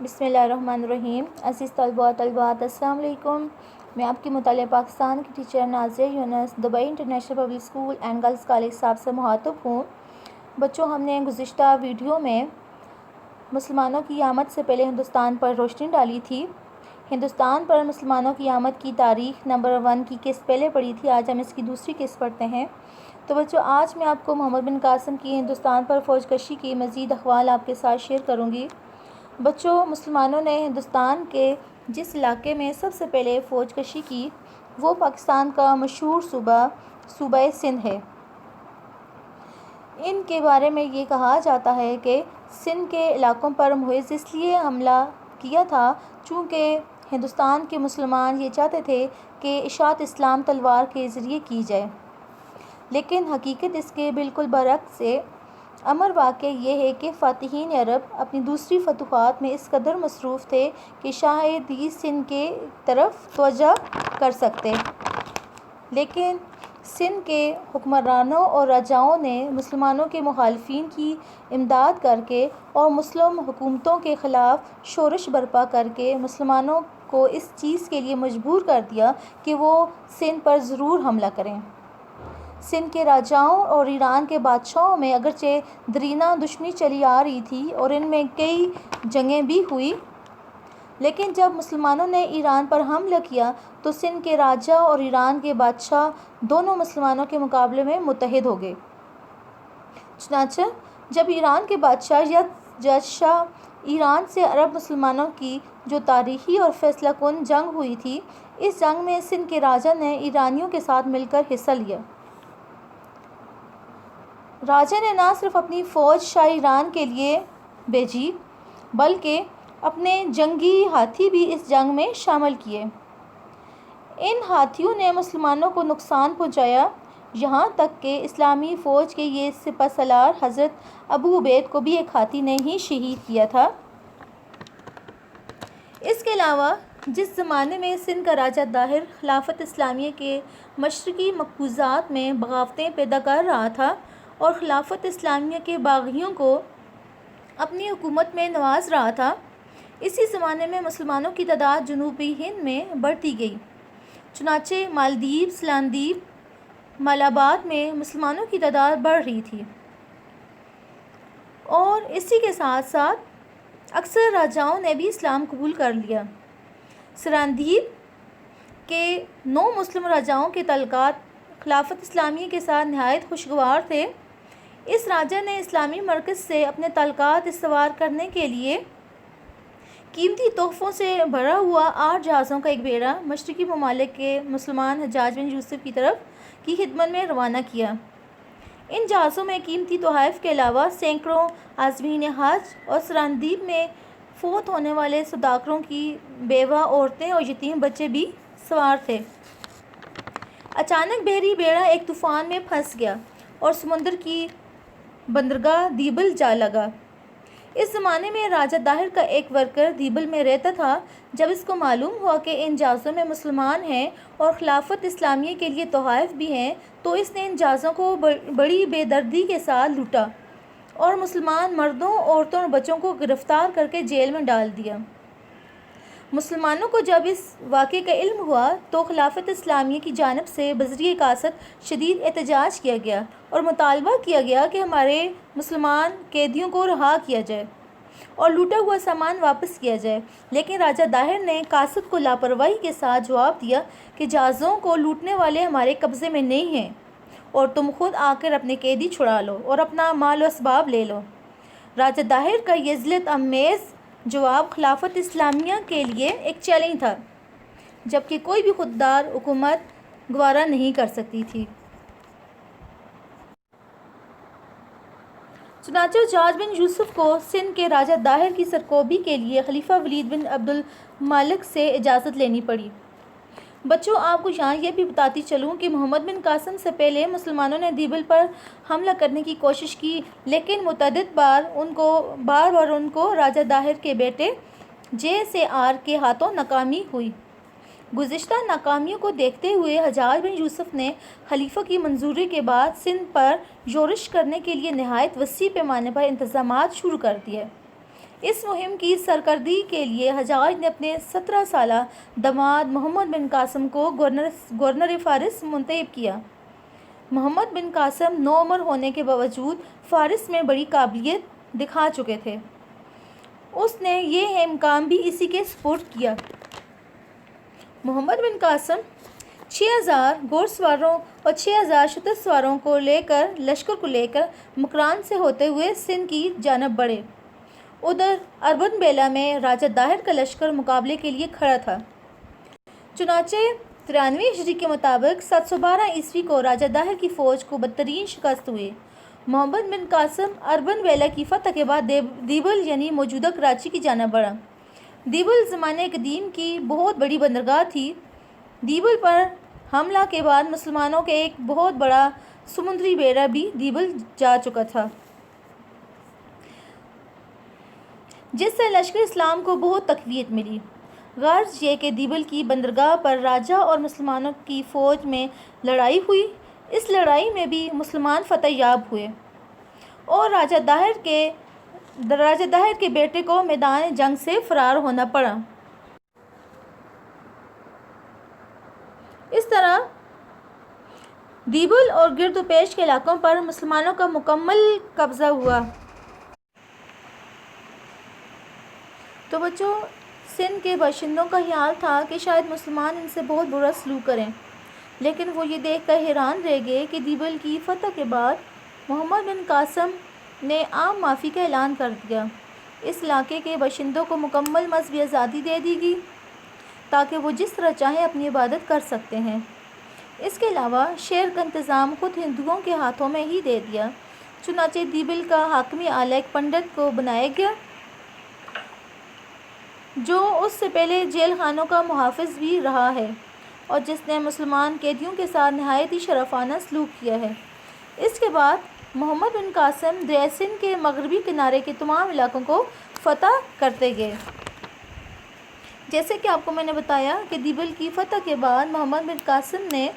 بسم اللہ الرحمن الرحیم۔ عزیز طلباء و طالبات، السلام علیکم۔ میں آپ کی مطالعہ پاکستان کی teacher Nazia Younis, Dubai international public school and girls college صاحب سے مخاطب ہوں۔ بچوں، ہم نے گزشتہ ویڈیو میں مسلمانوں کی آمد سے پہلے ہندوستان پر روشنی ڈالی تھی۔ ہندوستان پر مسلمانوں کی آمد کی تاریخ نمبر 1 کی قسط پہلے پڑھی تھی، آج ہم اس کی دوسری قسط پڑھتے ہیں۔ تو بچوں، آج میں آپ کو محمد بن قاسم کی ہندوستان پر فوج کشی کی مزید احوال آپ کے ساتھ شیئر کروں گی۔ بچوں، مسلمانوں نے ہندوستان کے جس علاقے میں سب سے پہلے فوج کشی کی وہ پاکستان کا مشہور صوبہ سندھ ہے۔ ان کے بارے میں یہ کہا جاتا ہے کہ سندھ کے علاقوں پر محض اس لیے حملہ کیا تھا چونکہ ہندوستان کے مسلمان یہ چاہتے تھے کہ اشاعت اسلام تلوار کے ذریعے کی جائے، لیکن حقیقت اس کے بالکل برعکس ہے۔ امر واقع یہ ہے کہ فاتحین عرب اپنی دوسری فتوحات میں اس قدر مصروف تھے کہ شاید ہی سندھ کے طرف توجہ کر سکتے، لیکن سندھ کے حکمرانوں اور راجاؤں نے مسلمانوں کے مخالفین کی امداد کر کے اور مسلم حکومتوں کے خلاف شورش برپا کر کے مسلمانوں کو اس چیز کے لیے مجبور کر دیا کہ وہ سندھ پر ضرور حملہ کریں۔ سندھ کے راجاؤں اور ایران کے بادشاہوں میں اگرچہ دیرینہ دشمنی چلی آ رہی تھی اور ان میں کئی جنگیں بھی ہوئی، لیکن جب مسلمانوں نے ایران پر حملہ کیا تو سندھ کے راجا اور ایران کے بادشاہ دونوں مسلمانوں کے مقابلے میں متحد ہو گئے۔ چنانچہ جب ایران کے بادشاہ یزدجرد شاہ ایران سے عرب مسلمانوں کی جو تاریخی اور فیصلہ کن جنگ ہوئی تھی، اس جنگ میں سندھ کے راجا نے ایرانیوں کے ساتھ مل کر حصہ لیا۔ راجا نے نہ صرف اپنی فوج شاہ ایران کے لیے بھیجی بلکہ اپنے جنگی ہاتھی بھی اس جنگ میں شامل کیے۔ ان ہاتھیوں نے مسلمانوں کو نقصان پہنچایا، یہاں تک کہ اسلامی فوج کے یہ سپہ سالار حضرت ابو عبید کو بھی ایک ہاتھی نے ہی شہید کیا تھا۔ اس کے علاوہ جس زمانے میں سندھ کا راجہ طاہر خلافت اسلامیہ کے مشرقی مقبوضات میں بغاوتیں پیدا کر رہا تھا اور خلافت اسلامیہ کے باغیوں کو اپنی حکومت میں نواز رہا تھا، اسی زمانے میں مسلمانوں کی تعداد جنوبی ہند میں بڑھتی گئی۔ چنانچہ مالدیپ، سلاندیپ، مالاباد میں مسلمانوں کی تعداد بڑھ رہی تھی، اور اسی کے ساتھ ساتھ اکثر راجاؤں نے بھی اسلام قبول کر لیا۔ سلاندیپ کے 9 مسلم راجاؤں کے تعلقات خلافت اسلامیہ کے ساتھ نہایت خوشگوار تھے۔ اس راجا نے اسلامی مرکز سے اپنے تعلقات استوار کرنے کے لیے قیمتی تحفوں سے بھرا ہوا 8 جہازوں کا ایک بیڑا مشرقی ممالک کے مسلمان حجاج بن یوسف کی خدمت میں روانہ کیا۔ ان جہازوں میں قیمتی تحائف کے علاوہ سینکڑوں عازمین حج اور سلاندیپ میں فوت ہونے والے سوداگروں کی بیوہ عورتیں اور یتیم بچے بھی سوار تھے۔ اچانک بحری بیڑا ایک طوفان میں پھنس گیا اور سمندر کی بندرگاہ دیبل جا لگا۔ اس زمانے میں راجہ طاہر کا ایک ورکر دیبل میں رہتا تھا۔ جب اس کو معلوم ہوا کہ ان جہازوں میں مسلمان ہیں اور خلافت اسلامیہ کے لیے تحائف بھی ہیں تو اس نے ان جہازوں کو بڑی بے دردی کے ساتھ لوٹا اور مسلمان مردوں، عورتوں اور بچوں کو گرفتار کر کے جیل میں ڈال دیا۔ مسلمانوں کو جب اس واقعے کا علم ہوا تو خلافت اسلامیہ کی جانب سے بذریعہ کاسٹ شدید احتجاج کیا گیا اور مطالبہ کیا گیا کہ ہمارے مسلمان قیدیوں کو رہا کیا جائے اور لوٹا ہوا سامان واپس کیا جائے، لیکن راجہ طاہر نے کاسٹ کو لاپرواہی کے ساتھ جواب دیا کہ جہازوں کو لوٹنے والے ہمارے قبضے میں نہیں ہیں اور تم خود آ کر اپنے قیدی چھڑا لو اور اپنا مال و اسباب لے لو۔ راجہ طاہر کا یہ ذلت آمیز جواب خلافت اسلامیہ کے لیے ایک چیلنج تھا، جبکہ کوئی بھی خوددار حکومت گوارا نہیں کر سکتی تھی۔ چنانچہ حجاج بن یوسف کو سندھ کے راجہ طاہر کی سرکوبی کے لیے خلیفہ ولید بن عبد الملک سے اجازت لینی پڑی۔ بچوں، آپ کو یہاں یہ بھی بتاتی چلوں کہ محمد بن قاسم سے پہلے مسلمانوں نے دیبل پر حملہ کرنے کی کوشش کی، لیکن متعدد بار ان کو راجہ طاہر کے بیٹے JSAR کے ہاتھوں ناکامی ہوئی۔ گزشتہ ناکامیوں کو دیکھتے ہوئے حجاج بن یوسف نے خلیفہ کی منظوری کے بعد سندھ پر یورش کرنے کے لیے نہایت وسیع پیمانے پر انتظامات شروع کر دیے۔ اس مہم کی سرکردگی کے لیے حجاج نے اپنے 17 سالہ داماد محمد بن قاسم کو گورنر فارس منتخب کیا۔ محمد بن قاسم نوعمر ہونے کے باوجود فارس میں بڑی قابلیت دکھا چکے تھے۔ اس نے یہ مقام بھی اسی کے سپرد کیا۔ محمد بن قاسم 6,000 گھوڑ سواروں اور 6,000 شتر سواروں کو لشکر کو لے کر مکران سے ہوتے ہوئے سندھ کی جانب بڑھے۔ ادھر اربن بیلا میں راجہ داہر کا لشکر مقابلے کے لیے کھڑا تھا۔ چنانچہ 93 ہجری کے مطابق 712 عیسوی کو راجہ داہر کی فوج کو بدترین شکست ہوئی۔ محمد بن قاسم اربن بیلا کی فتح کے بعد دیبل یعنی موجودہ کراچی کی جانب بڑھا۔ دیبل زمانہ قدیم کی بہت بڑی بندرگاہ تھی۔ دیبل پر حملہ کے بعد مسلمانوں کا ایک بہت بڑا سمندری بیڑا بھی دیبل جا چکا تھا، جس سے لشکر اسلام کو بہت تقویت ملی۔ غرض یہ کہ دیبل کی بندرگاہ پر راجہ اور مسلمانوں کی فوج میں لڑائی ہوئی۔ اس لڑائی میں بھی مسلمان فتح یاب ہوئے اور راجہ داہر کے بیٹے کو میدان جنگ سے فرار ہونا پڑا۔ اس طرح دیبل اور گرد و پیش کے علاقوں پر مسلمانوں کا مکمل قبضہ ہوا۔ تو بچوں، سندھ کے باشندوں کا خیال تھا کہ شاید مسلمان ان سے بہت برا سلوک کریں، لیکن وہ یہ دیکھ کر حیران رہ گئے کہ دیبل کی فتح کے بعد محمد بن قاسم نے عام معافی کا اعلان کر دیا۔ اس علاقے کے باشندوں کو مکمل مذہبی آزادی دے دی گئی تاکہ وہ جس طرح چاہیں اپنی عبادت کر سکتے ہیں۔ اس کے علاوہ شہر کا انتظام خود ہندوؤں کے ہاتھوں میں ہی دے دیا۔ چنانچہ دیبل کا حاکم اعلیٰ ایک پنڈت کو بنایا گیا جو اس سے پہلے جیل خانوں کا محافظ بھی رہا ہے اور جس نے مسلمان قیدیوں کے ساتھ نہایت ہی شرافانہ سلوک کیا ہے۔ اس کے بعد محمد بن قاسم دریائے سندھ کے مغربی کنارے کے تمام علاقوں کو فتح کرتے گئے۔ جیسے کہ آپ کو میں نے بتایا کہ دیبل کی فتح کے بعد محمد بن قاسم نے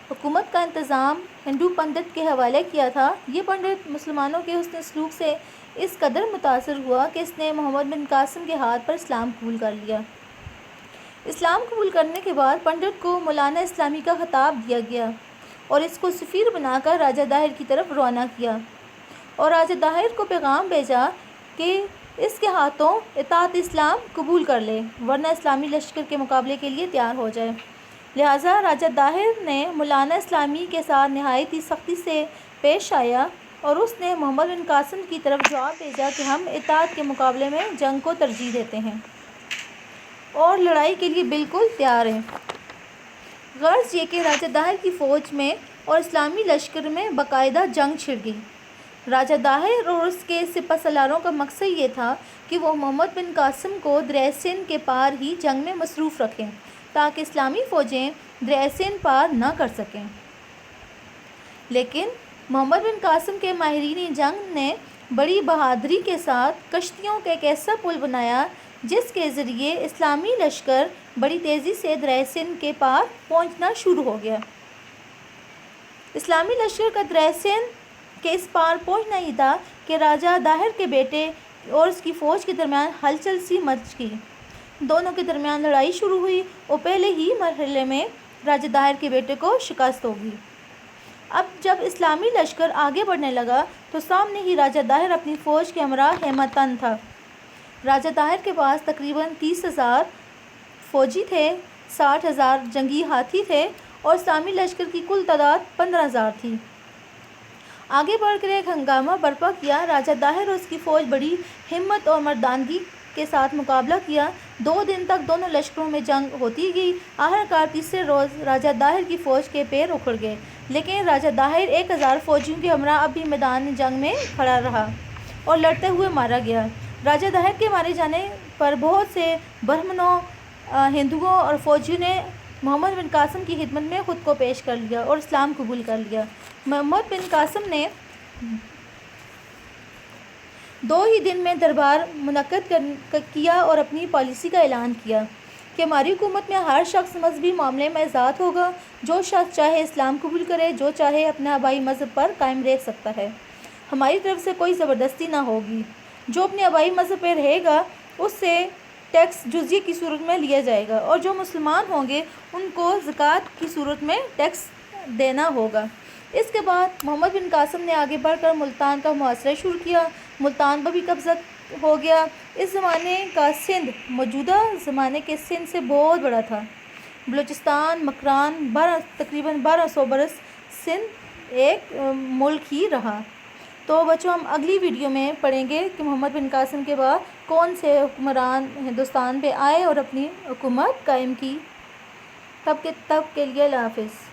حکومت کا انتظام ہندو پنڈت کے حوالے کیا تھا۔ یہ پنڈت مسلمانوں کے حسن سلوک سے اس قدر متاثر ہوا کہ اس نے محمد بن قاسم کے ہاتھ پر اسلام قبول کر لیا۔ اسلام قبول کرنے کے بعد پنڈت کو مولانا اسلامی کا خطاب دیا گیا اور اس کو سفیر بنا کر راجہ داہر کی طرف روانہ کیا اور راجہ داہر کو پیغام بھیجا کہ اس کے ہاتھوں اطاعت اسلام قبول کر لے ورنہ اسلامی لشکر کے مقابلے کے لیے تیار ہو جائے۔ لہٰذا راجہ داہر نے مولانا اسلامی کے ساتھ نہایت ہی سختی سے پیش آیا اور اس نے محمد بن قاسم کی طرف جواب بھیجا کہ ہم اطاعت کے مقابلے میں جنگ کو ترجیح دیتے ہیں اور لڑائی کے لیے بالکل تیار ہیں۔ غرض یہ کہ راجہ داہر کی فوج میں اور اسلامی لشکر میں باقاعدہ جنگ چھڑ گئی۔ راجہ داہر اور اس کے سپہ سالاروں کا مقصد یہ تھا کہ وہ محمد بن قاسم کو دریائے سندھ کے پار ہی جنگ میں مصروف رکھیں تاکہ اسلامی فوجیں دریائے سندھ پار نہ کر سکیں۔ لیکن محمد بن قاسم کے ماہرین جنگ نے بڑی بہادری کے ساتھ کشتیوں کا ایک ایسا پل بنایا جس کے ذریعے اسلامی لشکر بڑی تیزی سے دریائے سندھ کے پار پہنچنا شروع ہو گیا۔ اسلامی لشکر کا دریائے سندھ کے اس پار پہنچنا ہی تھا کہ راجہ داہر کے بیٹے اور اس کی فوج کے درمیان ہلچل سی مچ گئی۔ دونوں کے درمیان لڑائی شروع ہوئی اور پہلے ہی مرحلے میں راجہ داہر کے بیٹے کو شکست ہوگی۔ اب جب اسلامی لشکر آگے بڑھنے لگا تو سامنے ہی راجہ داہر اپنی فوج کے ہمراہ خیمہ تن تھا۔ راجہ داہر کے پاس تقریباً 30,000 فوجی تھے، 60,000 جنگی ہاتھی تھے اور اسلامی لشکر کی کل تعداد 15,000 تھی۔ آگے بڑھ کر ایک ہنگامہ برپا کیا۔ راجہ داہر اور اس کی فوج بڑی ہمت اور مردانگی کے ساتھ مقابلہ کیا۔ 2 دن تک دونوں لشکروں میں جنگ ہوتی گئی۔ آخرکار تیسرے روز راجہ داہر کی فوج کے پیر اکھڑ گئے، لیکن راجہ داہر 1,000 فوجیوں کے ہمراہ اب بھی میدان جنگ میں کھڑا رہا اور لڑتے ہوئے مارا گیا۔ راجہ داہر کے مارے جانے پر بہت سے برہمنوں، ہندوؤں اور فوجیوں نے محمد بن قاسم کی خدمت میں خود کو پیش کر لیا اور اسلام قبول کر لیا۔ محمد بن قاسم نے 2 ہی دن میں دربار منعقد کیا اور اپنی پالیسی کا اعلان کیا کہ ہماری حکومت میں ہر شخص مذہبی معاملے میں آزاد ہوگا۔ جو شخص چاہے اسلام قبول کرے، جو چاہے اپنے آبائی مذہب پر قائم رہ سکتا ہے۔ ہماری طرف سے کوئی زبردستی نہ ہوگی۔ جو اپنے آبائی مذہب پہ رہے گا اس سے ٹیکس جزیے کی صورت میں لیا جائے گا، اور جو مسلمان ہوں گے ان کو زکوٰۃ کی صورت میں ٹیکس دینا ہوگا۔ اس کے بعد محمد بن قاسم نے آگے بڑھ کر ملتان کا محاصرہ شروع کیا۔ ملتان پر بھی قبضہ ہو گیا۔ اس زمانے کا سندھ موجودہ زمانے کے سندھ سے بہت بڑا تھا۔ بلوچستان، مکران، تقریباً 1200 برس سندھ ایک ملک ہی رہا۔ تو بچوں ہم اگلی ویڈیو میں پڑھیں گے کہ محمد بن قاسم کے بعد کون سے حکمران ہندوستان پہ آئے اور اپنی حکومت قائم کی۔ تب کے لیے اللہ حافظ۔